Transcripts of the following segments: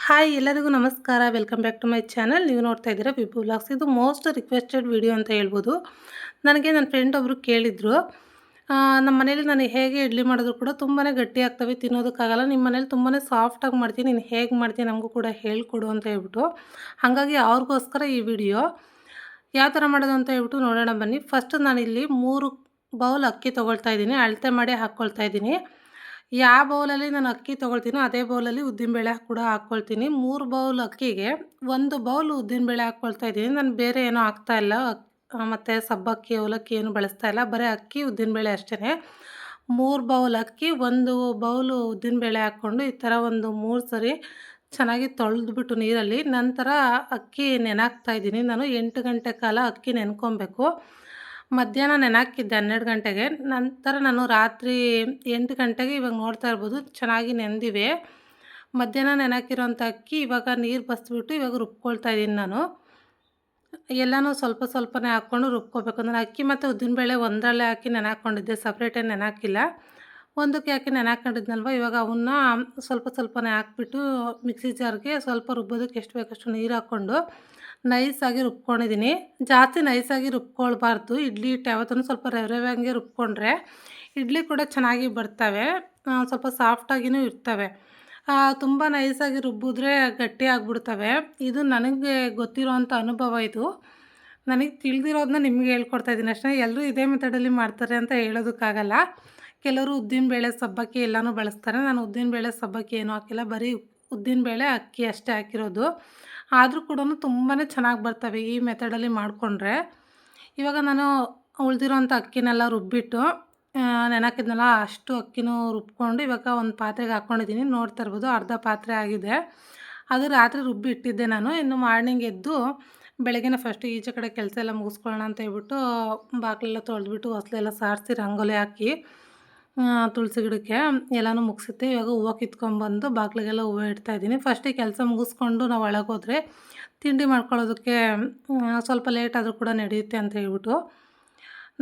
Hi ಎಲ್ಲರಿಗೂ ನಮಸ್ಕಾರ. Welcome back to my channel. ನೀವು ನೋಡ್ತಾ ಇದ್ದೀರಾ ವಿಭು ವ್ಲಾಗ್ಸ್. ಇದು ಮೋಸ್ಟ್ ರಿಕ್ವೆಸ್ಟೆಡ್ ವಿಡಿಯೋ ಅಂತ ಹೇಳ್ಬೋದು. ನನಗೆ ನನ್ನ ಫ್ರೆಂಡ್ ಒಬ್ಬರು ಕೇಳಿದರು, ನಮ್ಮ ಮನೇಲಿ ನಾನು ಹೇಗೆ ಇಡ್ಲಿ ಮಾಡಿದ್ರು ಕೂಡ ತುಂಬಾ ಗಟ್ಟಿ ಆಗ್ತವೆ, ತಿನ್ನೋದಕ್ಕಾಗಲ್ಲ. ನಿಮ್ಮ ಮನೇಲಿ ತುಂಬಾ ಸಾಫ್ಟಾಗಿ ಮಾಡ್ತೀನಿ, ನೀನು ಹೇಗೆ ಮಾಡ್ತೀನಿ ನಮಗೂ ಕೂಡ ಹೇಳ್ಕೊಡು ಅಂತ ಹೇಳ್ಬಿಟ್ಟು. ಹಾಗಾಗಿ ಅವ್ರಿಗೋಸ್ಕರ ಈ ವಿಡಿಯೋ ಯಾವ ಥರ ಮಾಡೋದು ಅಂತ ಹೇಳ್ಬಿಟ್ಟು ನೋಡೋಣ ಬನ್ನಿ. ಫಸ್ಟ್ ನಾನಿಲ್ಲಿ 3 ಬೌಲ್ ಅಕ್ಕಿ ತೊಗೊಳ್ತಾ ಇದ್ದೀನಿ. ಅಳತೆ ಮಾಡಿ ಹಾಕ್ಕೊಳ್ತಾ ಇದ್ದೀನಿ. ಯಾವ ಬೌಲಲ್ಲಿ ನಾನು ಅಕ್ಕಿ ತೊಗೊಳ್ತೀನೋ ಅದೇ ಬೌಲಲ್ಲಿ ಉದ್ದಿನಬೇಳೆ ಕೂಡ ಹಾಕ್ಕೊಳ್ತೀನಿ. 3 ಬೌಲ್ ಅಕ್ಕಿಗೆ 1 ಬೌಲ್ ಉದ್ದಿನಬೇಳೆ ಹಾಕ್ಕೊಳ್ತಾ ಇದ್ದೀನಿ. ನಾನು ಬೇರೆ ಏನೂ ಹಾಕ್ತಾ ಇಲ್ಲ. ಮತ್ತು ಸಬ್ಬಕ್ಕಿ, ಅವಲಕ್ಕಿ ಏನು ಬಳಸ್ತಾ ಇಲ್ಲ. ಬರೀ ಅಕ್ಕಿ, ಉದ್ದಿನಬೇಳೆ ಅಷ್ಟೇ. 3 ಬೌಲ್ ಅಕ್ಕಿ, 1 ಬೌಲು ಉದ್ದಿನಬೇಳೆ ಹಾಕ್ಕೊಂಡು ಈ ಥರ ಒಂದು 3 ಸರಿ ಚೆನ್ನಾಗಿ ತೊಳೆದ್ಬಿಟ್ಟು ನೀರಲ್ಲಿ, ನಂತರ ಅಕ್ಕಿ ನೆನಾಕ್ತಾ ಇದ್ದೀನಿ. ನಾನು 8 ಗಂಟೆ ಕಾಲ ಅಕ್ಕಿ ನೆನ್ಕೊಬೇಕು. ಮಧ್ಯಾಹ್ನ ನೆನಾಕಿದ್ದೆ 12 ಗಂಟೆಗೆ. ನಂತರ ನಾನು ರಾತ್ರಿ 8 ಗಂಟೆಗೆ ಇವಾಗ ನೋಡ್ತಾ ಇರ್ಬೋದು ಚೆನ್ನಾಗಿ ನೆಂದಿವೆ. ಮಧ್ಯಾಹ್ನ ನೆನಾಕಿರೋಂಥ ಅಕ್ಕಿ ಇವಾಗ ನೀರು ಬಸಿದ್ಬಿಟ್ಟು ಇವಾಗ ರುಬ್ಕೊಳ್ತಾ ಇದ್ದೀನಿ ನಾನು. ಎಲ್ಲನೂ ಸ್ವಲ್ಪ ಸ್ವಲ್ಪನೇ ಹಾಕ್ಕೊಂಡು ರುಬ್ಕೋಬೇಕು. ನಾನು ಅಕ್ಕಿ ಮತ್ತು ಉದ್ದಿನಬೇಳೆ ಒಂದರಲ್ಲೇ ಹಾಕಿ ನೆನಾಕೊಂಡಿದ್ದೆ, ಸಪ್ರೇಟೇನು ನೆನಾಕಿಲ್ಲ. ಒಂದಕ್ಕೆ ಹಾಕಿ ನೆನಾಕೊಂಡಿದ್ನಲ್ವ, ಇವಾಗ ಅವನ್ನ ಸ್ವಲ್ಪ ಸ್ವಲ್ಪನೇ ಹಾಕ್ಬಿಟ್ಟು ಮಿಕ್ಸಿ ಜಾರ್ಗೆ ಸ್ವಲ್ಪ ರುಬ್ಬೋದಕ್ಕೆ ಎಷ್ಟು ಬೇಕಷ್ಟು ನೀರು ಹಾಕ್ಕೊಂಡು ನೈಸಾಗಿ ರುಬ್ಕೊಂಡಿದ್ದೀನಿ. ಜಾಸ್ತಿ ನೈಸಾಗಿ ರುಬ್ಕೊಳ್ಬಾರ್ದು. ಇಡ್ಲಿ ಹಿಟ್ಟು ಯಾವತ್ತೂ ಸ್ವಲ್ಪ ರವೆ ಹಂಗೆ ರುಬ್ಕೊಂಡ್ರೆ ಇಡ್ಲಿ ಕೂಡ ಚೆನ್ನಾಗಿ ಬರ್ತವೆ, ಸ್ವಲ್ಪ ಸಾಫ್ಟಾಗಿಯೂ ಇರ್ತವೆ. ತುಂಬ ನೈಸಾಗಿ ರುಬ್ಬಿದ್ರೆ ಗಟ್ಟಿ ಆಗಿಬಿಡ್ತವೆ. ಇದು ನನಗೆ ಗೊತ್ತಿರೋವಂಥ ಅನುಭವ ಇದು. ನನಗೆ ತಿಳಿದಿರೋದನ್ನ ನಿಮಗೆ ಹೇಳ್ಕೊಡ್ತಾ ಇದ್ದೀನಿ ಅಷ್ಟೇ. ಎಲ್ಲರೂ ಇದೇ ಮೆಥಡಲ್ಲಿ ಮಾಡ್ತಾರೆ ಅಂತ ಹೇಳೋದಕ್ಕಾಗಲ್ಲ. ಕೆಲವರು ಉದ್ದಿನಬೇಳೆ, ಸಬ್ಬಕ್ಕಿ ಎಲ್ಲನೂ ಬಳಸ್ತಾರೆ. ನಾನು ಉದ್ದಿನಬೇಳೆ, ಸಬ್ಬಕ್ಕಿ ಏನೂ ಹಾಕಿಲ್ಲ. ಬರೀ ಉದ್ದಿನಬೇಳೆ, ಅಕ್ಕಿ ಅಷ್ಟೇ ಹಾಕಿರೋದು. ಆದರೂ ಕೂಡ ತುಂಬಾ ಚೆನ್ನಾಗಿ ಬರ್ತವೆ ಈ ಮೆಥಡಲ್ಲಿ ಮಾಡಿಕೊಂಡ್ರೆ. ಇವಾಗ ನಾನು ಉಳಿದಿರೋಂಥ ಅಕ್ಕಿನೆಲ್ಲ ರುಬ್ಬಿಟ್ಟು ನೆನಾಕಿದ್ನಲ್ಲ ಅಷ್ಟು ಅಕ್ಕಿನೂ ರುಬ್ಕೊಂಡು ಇವಾಗ ಒಂದು ಪಾತ್ರೆಗೆ ಹಾಕ್ಕೊಂಡಿದ್ದೀನಿ. ನೋಡ್ತಾ ಇರ್ಬೋದು ಅರ್ಧ ಪಾತ್ರೆ ಆಗಿದೆ. ಅದು ರಾತ್ರಿ ರುಬ್ಬಿ ಇಟ್ಟಿದ್ದೆ ನಾನು. ಇನ್ನು ಮಾರ್ನಿಂಗ್ ಎದ್ದು ಬೆಳಗ್ಗೆನೇ ಫಸ್ಟು ಈಚೆ ಕಡೆ ಕೆಲಸ ಎಲ್ಲ ಮುಗಿಸ್ಕೊಳ್ಳೋಣ ಅಂತ ಹೇಳ್ಬಿಟ್ಟು ಬಾಗಿಲೆಲ್ಲ ತೊಳೆದ್ಬಿಟ್ಟು ಹೊಸ್ಲೆಲ್ಲ ಸಾರಿಸಿ ರಂಗೋಲಿ ಹಾಕಿ ತುಳಸಿ ಗಿಡಕ್ಕೆ ಎಲ್ಲನೂ ಮುಗಿಸುತ್ತೆ. ಇವಾಗ ಹೂವು ಕಿತ್ಕೊಂಡ್ಬಂದು ಬಾಗಿಲಿಗೆಲ್ಲ ಹೂವು ಇಡ್ತಾಯಿದ್ದೀನಿ. ಫಸ್ಟಿಗೆ ಕೆಲಸ ಮುಗಿಸ್ಕೊಂಡು ನಾವು ಒಳಗೋದ್ರೆ ತಿಂಡಿ ಮಾಡ್ಕೊಳ್ಳೋದಕ್ಕೆ ಸ್ವಲ್ಪ ಲೇಟ್ ಆದರೂ ಕೂಡ ನಡೆಯುತ್ತೆ ಅಂತ ಹೇಳ್ಬಿಟ್ಟು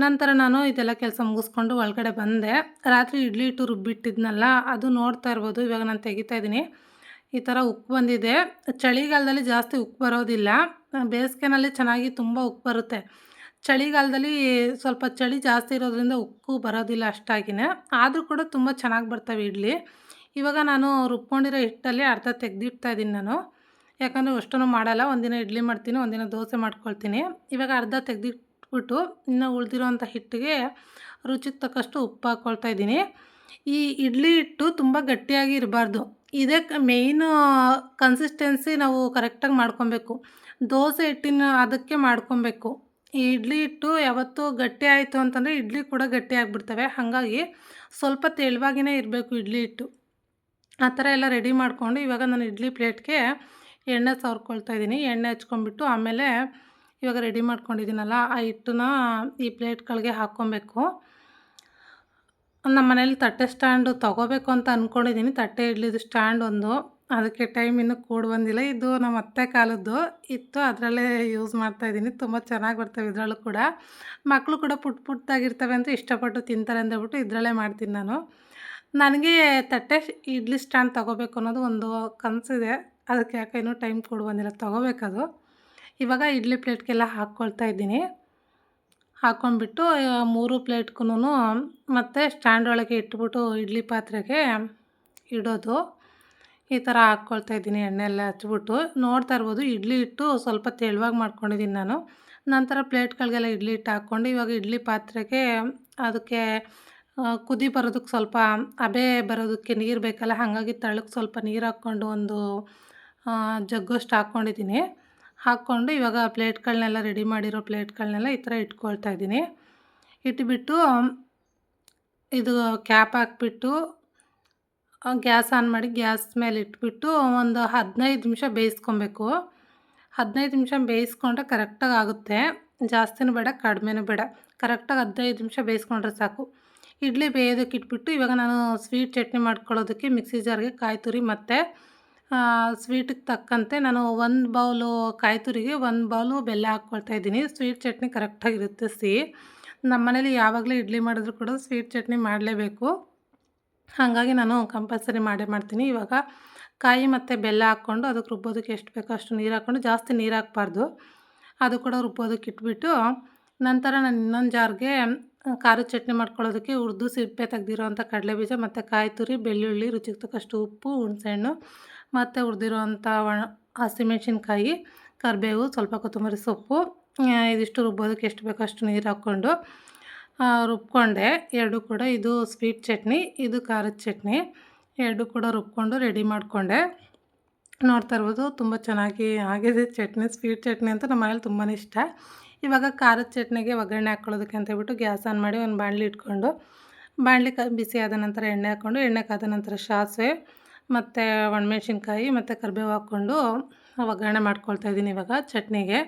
ನಂತರ ನಾನು ಇದೆಲ್ಲ ಕೆಲಸ ಮುಗಿಸ್ಕೊಂಡು ಒಳಗಡೆ ಬಂದೆ. ರಾತ್ರಿ ಇಡ್ಲಿ ಹಿಟ್ಟು ರುಬ್ಬಿಟ್ಟಿದ್ನಲ್ಲ ಅದು ನೋಡ್ತಾ ಇರ್ಬೋದು. ಇವಾಗ ನಾನು ತೆಗಿತಾ ಇದ್ದೀನಿ. ಈ ಥರ ಉಕ್ಕು ಬಂದಿದೆ. ಚಳಿಗಾಲದಲ್ಲಿ ಜಾಸ್ತಿ ಉಕ್ಕು ಬರೋದಿಲ್ಲ, ಬೇಸಿಗೆನಲ್ಲಿ ಚೆನ್ನಾಗಿ ತುಂಬ ಉಕ್ಕು ಬರುತ್ತೆ. ಚಳಿಗಾಲದಲ್ಲಿ ಸ್ವಲ್ಪ ಚಳಿ ಜಾಸ್ತಿ ಇರೋದ್ರಿಂದ ಉಕ್ಕು ಬರೋದಿಲ್ಲ ಅಷ್ಟಾಗಿನೇ. ಆದರೂ ಕೂಡ ತುಂಬ ಚೆನ್ನಾಗಿ ಬರ್ತವೆ ಇಡ್ಲಿ. ಇವಾಗ ನಾನು ರುಬ್ಕೊಂಡಿರೋ ಹಿಟ್ಟಲ್ಲಿ ಅರ್ಧ ತೆಗೆದಿಡ್ತಾ ಇದ್ದೀನಿ ನಾನು. ಯಾಕಂದರೆ ಅಷ್ಟನ್ನು ಮಾಡಲ್ಲ. ಒಂದಿನ ಇಡ್ಲಿ ಮಾಡ್ತೀನಿ, ಒಂದಿನ ದೋಸೆ ಮಾಡ್ಕೊಳ್ತೀನಿ. ಇವಾಗ ಅರ್ಧ ತೆಗೆದಿಟ್ಬಿಟ್ಟು ಇನ್ನು ಉಳಿದಿರೋಂಥ ಹಿಟ್ಟಿಗೆ ರುಚಿಗೆ ತಕ್ಕಷ್ಟು ಉಪ್ಪು ಹಾಕ್ಕೊಳ್ತಾ ಇದ್ದೀನಿ. ಈ ಇಡ್ಲಿ ಹಿಟ್ಟು ತುಂಬ ಗಟ್ಟಿಯಾಗಿ ಇರಬಾರ್ದು. ಇದೇ ಮೇಯ್ನು ಕನ್ಸಿಸ್ಟೆನ್ಸಿ ನಾವು ಕರೆಕ್ಟಾಗಿ ಮಾಡ್ಕೊಬೇಕು. ದೋಸೆ ಹಿಟ್ಟಿನ ಅದಕ್ಕೆ ಮಾಡ್ಕೊಬೇಕು. ಈ ಇಡ್ಲಿ ಹಿಟ್ಟು ಯಾವತ್ತೂ ಗಟ್ಟಿ ಆಯಿತು ಅಂತಂದರೆ ಇಡ್ಲಿ ಕೂಡ ಗಟ್ಟಿ ಆಗಿಬಿಡ್ತವೆ. ಹಾಗಾಗಿ ಸ್ವಲ್ಪ ತೆಳುವಾಗಿಯೇ ಇರಬೇಕು ಇಡ್ಲಿ ಹಿಟ್ಟು. ಆ ಥರ ಎಲ್ಲ ರೆಡಿ ಮಾಡಿಕೊಂಡು ಇವಾಗ ನಾನು ಇಡ್ಲಿ ಪ್ಲೇಟ್ಗೆ ಎಣ್ಣೆ ಸವರ್ಕೊಳ್ತಾ ಇದ್ದೀನಿ. ಎಣ್ಣೆ ಹಚ್ಕೊಂಡ್ಬಿಟ್ಟು ಆಮೇಲೆ ಇವಾಗ ರೆಡಿ ಮಾಡ್ಕೊಂಡಿದ್ದೀನಲ್ಲ ಆ ಹಿಟ್ಟನ್ನ ಈ ಪ್ಲೇಟ್ಗಳಿಗೆ ಹಾಕ್ಕೊಬೇಕು. ನಮ್ಮ ಮನೇಲಿ ತಟ್ಟೆ ಸ್ಟ್ಯಾಂಡು ತೊಗೋಬೇಕು ಅಂತ ಅಂದ್ಕೊಂಡಿದ್ದೀನಿ. ತಟ್ಟೆ ಇಡ್ಲಿದು ಸ್ಟ್ಯಾಂಡ್ ಒಂದು, ಅದಕ್ಕೆ ಟೈಮ್ ಇನ್ನೂ ಕೂಡಿ ಬಂದಿಲ್ಲ. ಇದು ನಮ್ಮ ಅತ್ತೆ ಕಾಲದ್ದು ಇತ್ತು, ಅದರಲ್ಲೇ ಯೂಸ್ ಮಾಡ್ತಾಯಿದ್ದೀನಿ. ತುಂಬ ಚೆನ್ನಾಗಿ ಬರ್ತವೆ ಇದರಲ್ಲೂ ಕೂಡ. ಮಕ್ಕಳು ಕೂಡ ಪುಟ್ಟದಾಗಿರ್ತವೆ ಅಂತ ಇಷ್ಟಪಟ್ಟು ತಿಂತಾರೆ ಅಂತ ಹೇಳ್ಬಿಟ್ಟು ಇದರಲ್ಲೇ ಮಾಡ್ತೀನಿ ನಾನು. ನನಗೆ ತಟ್ಟೆ ಇಡ್ಲಿ ಸ್ಟ್ಯಾಂಡ್ ತೊಗೋಬೇಕು ಅನ್ನೋದು ಒಂದು ಕನಸಿದೆ. ಅದಕ್ಕೆ ಯಾಕೆ ಇನ್ನೂ ಟೈಮ್ ಕೂಡಿ ಬಂದಿಲ್ಲ, ತೊಗೋಬೇಕದು. ಇವಾಗ ಇಡ್ಲಿ ಪ್ಲೇಟ್ಗೆಲ್ಲ ಹಾಕ್ಕೊಳ್ತಾ ಇದ್ದೀನಿ. ಹಾಕ್ಕೊಂಡ್ಬಿಟ್ಟು 3 ಪ್ಲೇಟ್ಗೂ ಮತ್ತು ಸ್ಟ್ಯಾಂಡ್ ಒಳಗೆ ಇಟ್ಬಿಟ್ಟು ಇಡ್ಲಿ ಪಾತ್ರೆಗೆ ಇಡೋದು. ಈ ಥರ ಹಾಕ್ಕೊಳ್ತಾ ಇದ್ದೀನಿ ಎಣ್ಣೆ ಎಲ್ಲ ಹಚ್ಬಿಟ್ಟು. ನೋಡ್ತಾ ಇರ್ಬೋದು ಇಡ್ಲಿ ಹಿಟ್ಟು ಸ್ವಲ್ಪ ತೆಳುವಾಗಿ ಮಾಡ್ಕೊಂಡಿದ್ದೀನಿ ನಾನು. ನಂತರ ಪ್ಲೇಟ್ಗಳಿಗೆಲ್ಲ ಇಡ್ಲಿ ಹಿಟ್ಟು ಹಾಕ್ಕೊಂಡು ಇವಾಗ ಇಡ್ಲಿ ಪಾತ್ರೆಗೆ ಅದಕ್ಕೆ ಕುದಿ ಬರೋದಕ್ಕೆ ಸ್ವಲ್ಪ ಹಬೆ ಬರೋದಕ್ಕೆ ನೀರು ಬೇಕಲ್ಲ, ಹಾಗಾಗಿ ತಳಕ್ಕೆ ಸ್ವಲ್ಪ ನೀರು ಹಾಕ್ಕೊಂಡು ಒಂದು ಜಗ್ಗಷ್ಟು ಹಾಕ್ಕೊಂಡಿದ್ದೀನಿ. ಹಾಕ್ಕೊಂಡು ಇವಾಗ ಪ್ಲೇಟ್ಗಳನ್ನೆಲ್ಲ ರೆಡಿ ಮಾಡಿರೋ ಪ್ಲೇಟ್ಗಳನ್ನೆಲ್ಲ ಈ ಥರ ಇಟ್ಕೊಳ್ತಾ ಇದ್ದೀನಿ. ಇಟ್ಬಿಟ್ಟು ಇದು ಕ್ಯಾಪ್ ಹಾಕ್ಬಿಟ್ಟು ಗ್ಯಾಸ್ ಆನ್ ಮಾಡಿ ಗ್ಯಾಸ್ ಮೇಲೆ ಇಟ್ಬಿಟ್ಟು ಒಂದು 15 ನಿಮಿಷ ಬೇಯಿಸ್ಕೊಬೇಕು. 15 ನಿಮಿಷ ಬೇಯಿಸ್ಕೊಂಡ್ರೆ ಕರೆಕ್ಟಾಗಿ ಆಗುತ್ತೆ. ಜಾಸ್ತಿನೂ ಬೇಡ, ಕಡಿಮೆನೂ ಬೇಡ. ಕರೆಕ್ಟಾಗಿ 15 ನಿಮಿಷ ಬೇಯಿಸ್ಕೊಂಡ್ರೆ ಸಾಕು. ಇಡ್ಲಿ ಬೇಯೋದಕ್ಕೆ ಇಟ್ಬಿಟ್ಟು ಇವಾಗ ನಾನು ಸ್ವೀಟ್ ಚಟ್ನಿ ಮಾಡ್ಕೊಳ್ಳೋದಕ್ಕೆ ಮಿಕ್ಸಿ ಜಾರ್ಗೆ ಕಾಯಿ ತುರಿ ಮತ್ತು ಸ್ವೀಟಿಗೆ ತಕ್ಕಂತೆ ನಾನು 1 ಬೌಲು ಕಾಯಿ ತುರಿಗೆ 1 ಬೌಲು ಬೆಲ್ಲ ಹಾಕ್ಕೊಳ್ತಾ ಇದ್ದೀನಿ. ಸ್ವೀಟ್ ಚಟ್ನಿ ಕರೆಕ್ಟಾಗಿರುತ್ತೆ ಸಿಹಿ. ನಮ್ಮ ಮನೇಲಿ ಯಾವಾಗಲೂ ಇಡ್ಲಿ ಮಾಡಿದ್ರು ಕೂಡ ಸ್ವೀಟ್ ಚಟ್ನಿ ಮಾಡಲೇಬೇಕು. ಹಾಗಾಗಿ ನಾನು ಕಂಪಲ್ಸರಿ ಮಾಡೇ ಮಾಡ್ತೀನಿ. ಇವಾಗ ಕಾಯಿ ಮತ್ತು ಬೆಲ್ಲ ಹಾಕ್ಕೊಂಡು ಅದಕ್ಕೆ ರುಬ್ಬೋದಕ್ಕೆ ಎಷ್ಟು ಬೇಕೋ ಅಷ್ಟು ನೀರು ಹಾಕ್ಕೊಂಡು ಜಾಸ್ತಿ ನೀರು ಹಾಕ್ಬಾರ್ದು. ಅದು ಕೂಡ ರುಬ್ಬೋದಕ್ಕೆ ಇಟ್ಬಿಟ್ಟು ನಂತರ ನಾನು ಇನ್ನೊಂದು ಜಾರ್ಗೆ ಖಾರದ ಚಟ್ನಿ ಮಾಡ್ಕೊಳ್ಳೋದಕ್ಕೆ ಹುರಿದು ಸಿಪ್ಪೆ ತೆಗ್ದಿರೋವಂಥ ಕಡಲೆಬೀಜ ಮತ್ತು ಕಾಯಿ ತುರಿ, ಬೆಳ್ಳುಳ್ಳಿ, ರುಚಿಗೆ ತಕ್ಕಷ್ಟು ಉಪ್ಪು, ಹುಣಸೆಹಣ್ಣು ಮತ್ತು ಹುರಿದಿರೋವಂಥ ಹಸಿಮೆಣ್ಸಿನ್ಕಾಯಿ, ಕರಿಬೇವು, ಸ್ವಲ್ಪ ಕೊತ್ತಂಬರಿ ಸೊಪ್ಪು, ಇದಿಷ್ಟು ರುಬ್ಬೋದಕ್ಕೆ ಎಷ್ಟು ಬೇಕೋ ಅಷ್ಟು ನೀರು ಹಾಕ್ಕೊಂಡು ರುಬ್ಕೊಂಡೆ. ಎರಡೂ ಕೂಡ ಇದು ಸ್ವೀಟ್ ಚಟ್ನಿ, ಇದು ಖಾರದ ಚಟ್ನಿ. ಎರಡೂ ಕೂಡ ರುಬ್ಕೊಂಡು ರೆಡಿ ಮಾಡಿಕೊಂಡೆ. ನೋಡ್ತಾ ಇರ್ಬೋದು ತುಂಬ ಚೆನ್ನಾಗಿ ಆಗಿದೆ ಚಟ್ನಿ. ಸ್ವೀಟ್ ಚಟ್ನಿ ಅಂತ ನಮ್ಮ ಮನೇಲಿ ತುಂಬಾ ಇಷ್ಟ. ಇವಾಗ ಖಾರದ ಚಟ್ನಿಗೆ ಒಗ್ಗರಣೆ ಹಾಕ್ಕೊಳ್ಳೋದಕ್ಕೆ ಅಂತ ಹೇಳ್ಬಿಟ್ಟು ಗ್ಯಾಸ್ ಆನ್ ಮಾಡಿ ಒಂದು ಬಾಣಲಿ ಇಟ್ಕೊಂಡು, ಬಾಣಲಿ ಬಿಸಿ ಆದ ನಂತರ ಎಣ್ಣೆ ಹಾಕ್ಕೊಂಡು, ಎಣ್ಣೆ ಕಾದ ನಂತರ ಸಾಸಿವೆ ಮತ್ತು ಒಣಮೆಣ್ಸಿನ್ಕಾಯಿ ಮತ್ತು ಕರಿಬೇವು ಹಾಕ್ಕೊಂಡು ಒಗ್ಗರಣೆ ಮಾಡ್ಕೊಳ್ತಾ ಇದ್ದೀನಿ ಇವಾಗ ಚಟ್ನಿಗೆ.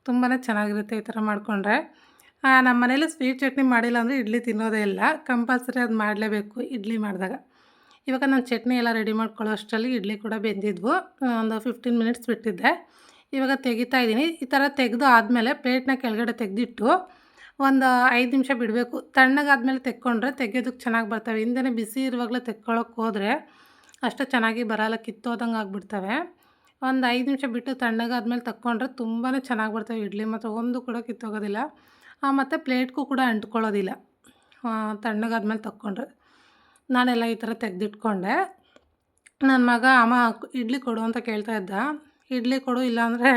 ತುಂಬಾ ಚೆನ್ನಾಗಿರುತ್ತೆ ಈ ಥರ ಮಾಡಿಕೊಂಡ್ರೆ. ನಮ್ಮ ಮನೇಲಿ ಸ್ವೀಟ್ ಚಟ್ನಿ ಮಾಡಿಲ್ಲ ಅಂದರೆ ಇಡ್ಲಿ ತಿನ್ನೋದೇ ಇಲ್ಲ. ಕಂಪಲ್ಸರಿ ಅದು ಮಾಡಲೇಬೇಕು ಇಡ್ಲಿ ಮಾಡಿದಾಗ. ಇವಾಗ ನಾನು ಚಟ್ನಿ ಎಲ್ಲ ರೆಡಿ ಮಾಡ್ಕೊಳ್ಳೋ ಅಷ್ಟರಲ್ಲಿ ಇಡ್ಲಿ ಕೂಡ ಬೆಂದಿದ್ವು. ಒಂದು 15 ಮಿನಿಟ್ಸ್ ಬಿಟ್ಟಿದ್ದೆ. ಇವಾಗ ತೆಗಿತಾ ಇದ್ದೀನಿ. ಈ ಥರ ತೆಗೆದು ಆದಮೇಲೆ ಪ್ಲೇಟ್ನ ಕೆಳಗಡೆ ತೆಗೆದಿಟ್ಟು ಒಂದು 5 ನಿಮಿಷ ಬಿಡಬೇಕು. ತಣ್ಣಗಾದ್ಮೇಲೆ ತೆಕ್ಕೊಂಡ್ರೆ ತೆಗೆಯೋದಕ್ಕೆ ಚೆನ್ನಾಗಿ ಬರ್ತವೆ. ಹಿಂದೆನೇ ಬಿಸಿ ಇರುವಾಗಲೇ ತೆಕ್ಕೊಳ್ಳೋಕೆ ಹೋದರೆ ಅಷ್ಟು ಚೆನ್ನಾಗಿ ಬರಲ್ಲ, ಕಿತ್ತೋದಂಗೆ ಆಗಿಬಿಡ್ತವೆ. ಒಂದು 5 ನಿಮಿಷ ಬಿಟ್ಟು ತಣ್ಣಗಾದ್ಮೇಲೆ ತಕ್ಕೊಂಡ್ರೆ ತುಂಬಾ ಚೆನ್ನಾಗಿ ಬರ್ತವೆ ಇಡ್ಲಿ, ಮತ್ತು ಒಂದು ಕೂಡ ಕಿತ್ತೋಗೋದಿಲ್ಲ. ಮತ್ತು ಪ್ಲೇಟ್ಗೂ ಕೂಡ ಅಂಟ್ಕೊಳ್ಳೋದಿಲ್ಲ ತಣ್ಣಗಾದ್ಮೇಲೆ ತಕ್ಕೊಂಡ್ರೆ. ನಾನೆಲ್ಲ ಈ ಥರ ತೆಗೆದಿಟ್ಕೊಂಡೆ. ನನ್ನ ಮಗ ಅಮ್ಮ ಇಡ್ಲಿ ಕೊಡು ಅಂತ ಕೇಳ್ತಾ ಇದ್ದ. ಇಡ್ಲಿ ಕೊಡು, ಇಲ್ಲಾಂದರೆ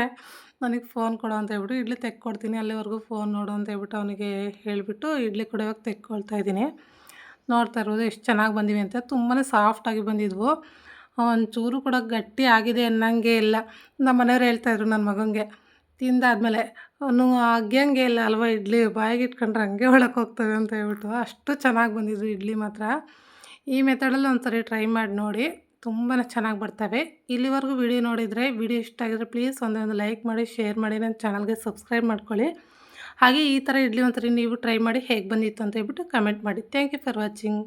ನನಗೆ ಫೋನ್ ಕೊಡು ಅಂತ ಹೇಳ್ಬಿಟ್ಟು ಇಡ್ಲಿ ತೆಕ್ಕೊಡ್ತೀನಿ, ಅಲ್ಲಿವರೆಗೂ ಫೋನ್ ನೋಡು ಅಂತ ಹೇಳ್ಬಿಟ್ಟು ಅವನಿಗೆ ಹೇಳಿಬಿಟ್ಟು ಇಡ್ಲಿ ಕೂಡ ಇವಾಗ ತೆಕ್ಕೊಳ್ತಾ ಇದ್ದೀನಿ. ನೋಡ್ತಾ ಇರ್ಬೋದು ಎಷ್ಟು ಚೆನ್ನಾಗಿ ಬಂದಿವೆ ಅಂತ. ತುಂಬಾ ಸಾಫ್ಟಾಗಿ ಬಂದಿದ್ವು. ಒಂಚೂರು ಕೂಡ ಗಟ್ಟಿ ಆಗಿದೆ ಅನ್ನಂಗೆ ಇಲ್ಲ. ನಮ್ಮ ಮನೆಯವ್ರು ಹೇಳ್ತಾಯಿದ್ರು ನನ್ನ ಮಗನಿಗೆ ತಿಂದಾದಮೇಲೆ, ಅವನು ಅಗ್ಯಂಗೆ ಇಲ್ಲ ಅಲ್ವಾ ಇಡ್ಲಿ, ಬಾಯಿಗೆ ಇಟ್ಕೊಂಡ್ರೆ ಹಂಗೆ ಒಳಗೆ ಹೋಗ್ತವೆ ಅಂತ ಹೇಳ್ಬಿಟ್ಟು. ಅಷ್ಟು ಚೆನ್ನಾಗಿ ಬಂದಿದ್ವು ಇಡ್ಲಿ ಮಾತ್ರ. ಈ ಮೆಥಡಲ್ಲಿ ಒಂದ್ಸರಿ ಟ್ರೈ ಮಾಡಿ ನೋಡಿ, ತುಂಬಾ ಚೆನ್ನಾಗಿ ಬರ್ತವೆ. ಇಲ್ಲಿವರೆಗೂ ವಿಡಿಯೋ ನೋಡಿದರೆ, ವಿಡಿಯೋ ಇಷ್ಟ ಆಗಿದ್ರೆ ಪ್ಲೀಸ್ ಒಂದು ಲೈಕ್ ಮಾಡಿ, ಶೇರ್ ಮಾಡಿ, ನನ್ನ ಚಾನಲ್ಗೆ ಸಬ್ಸ್ಕ್ರೈಬ್ ಮಾಡ್ಕೊಳ್ಳಿ. ಹಾಗೆ ಈ ಥರ ಇಡ್ಲಿ ಒಂದ್ಸರಿ ನೀವು ಟ್ರೈ ಮಾಡಿ ಹೇಗೆ ಬಂದಿತ್ತು ಅಂತ ಹೇಳ್ಬಿಟ್ಟು ಕಮೆಂಟ್ ಮಾಡಿ. Thank you for watching.